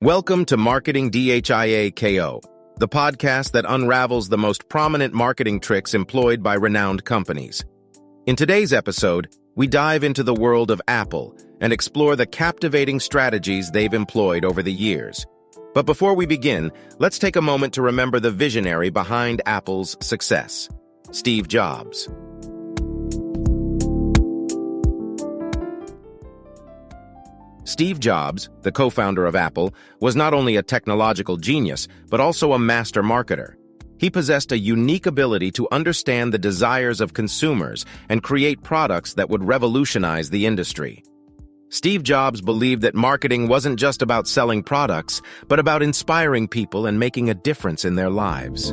Welcome to Marketing DHIAKO, the podcast that unravels the most prominent marketing tricks employed by renowned companies. In today's episode, we dive into the world of Apple and explore the captivating strategies they've employed over the years. But before we begin, let's take a moment to remember the visionary behind Apple's success, Steve Jobs. Steve Jobs, the co-founder of Apple, was not only a technological genius, but also a master marketer. He possessed a unique ability to understand the desires of consumers and create products that would revolutionize the industry. Steve Jobs believed that marketing wasn't just about selling products, but about inspiring people and making a difference in their lives.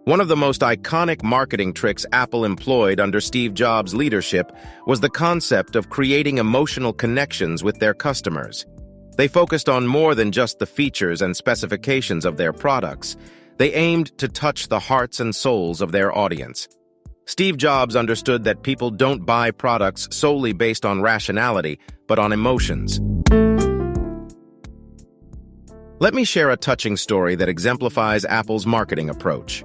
One of the most iconic marketing tricks Apple employed under Steve Jobs' leadership was the concept of creating emotional connections with their customers. They focused on more than just the features and specifications of their products. They aimed to touch the hearts and souls of their audience. Steve Jobs understood that people don't buy products solely based on rationality, but on emotions. Let me share a touching story that exemplifies Apple's marketing approach.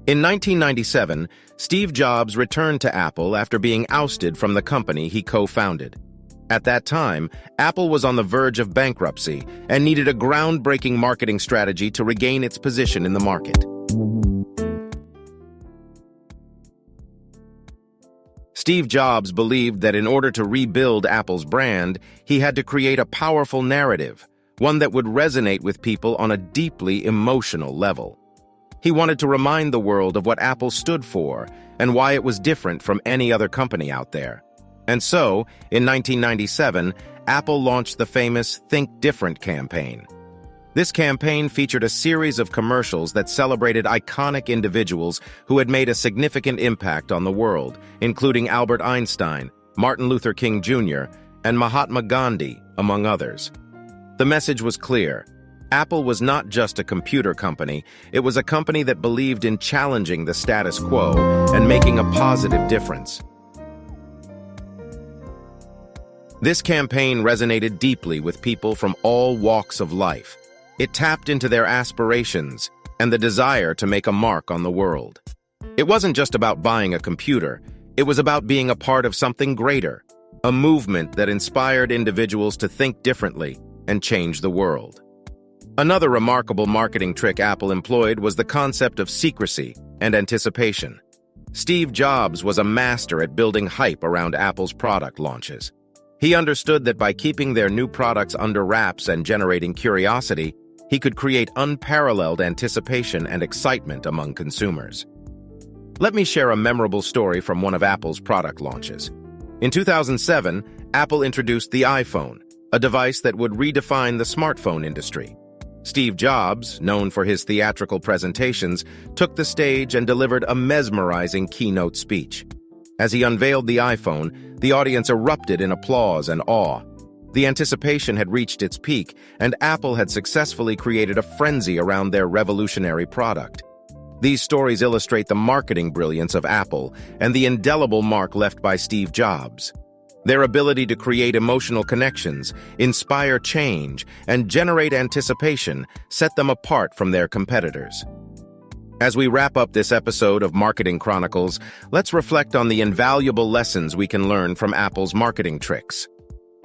In 1997, Steve Jobs returned to Apple after being ousted from the company he co-founded. At that time, Apple was on the verge of bankruptcy and needed a groundbreaking marketing strategy to regain its position in the market. Steve Jobs believed that in order to rebuild Apple's brand, he had to create a powerful narrative, one that would resonate with people on a deeply emotional level. He wanted to remind the world of what Apple stood for and why it was different from any other company out there. And so, in 1997, Apple launched the famous Think Different campaign. This campaign featured a series of commercials that celebrated iconic individuals who had made a significant impact on the world, including Albert Einstein, Martin Luther King Jr., and Mahatma Gandhi, among others. The message was clear. Apple was not just a computer company, it was a company that believed in challenging the status quo and making a positive difference. This campaign resonated deeply with people from all walks of life. It tapped into their aspirations and the desire to make a mark on the world. It wasn't just about buying a computer, it was about being a part of something greater, a movement that inspired individuals to think differently and change the world. Another remarkable marketing trick Apple employed was the concept of secrecy and anticipation. Steve Jobs was a master at building hype around Apple's product launches. He understood that by keeping their new products under wraps and generating curiosity, he could create unparalleled anticipation and excitement among consumers. Let me share a memorable story from one of Apple's product launches. In 2007, Apple introduced the iPhone, a device that would redefine the smartphone industry. Steve Jobs, known for his theatrical presentations, took the stage and delivered a mesmerizing keynote speech. As he unveiled the iPhone, the audience erupted in applause and awe. The anticipation had reached its peak, and Apple had successfully created a frenzy around their revolutionary product. These stories illustrate the marketing brilliance of Apple and the indelible mark left by Steve Jobs. Their ability to create emotional connections, inspire change, and generate anticipation set them apart from their competitors. As we wrap up this episode of Marketing Chronicles, let's reflect on the invaluable lessons we can learn from Apple's marketing tricks.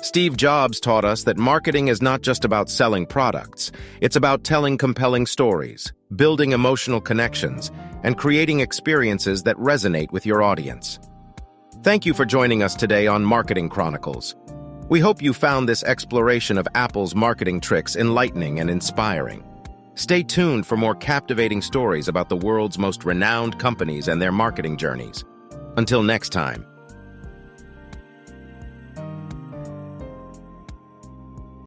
Steve Jobs taught us that marketing is not just about selling products, it's about telling compelling stories, building emotional connections, and creating experiences that resonate with your audience. Thank you for joining us today on Marketing Chronicles. We hope you found this exploration of Apple's marketing tricks enlightening and inspiring. Stay tuned for more captivating stories about the world's most renowned companies and their marketing journeys. Until next time.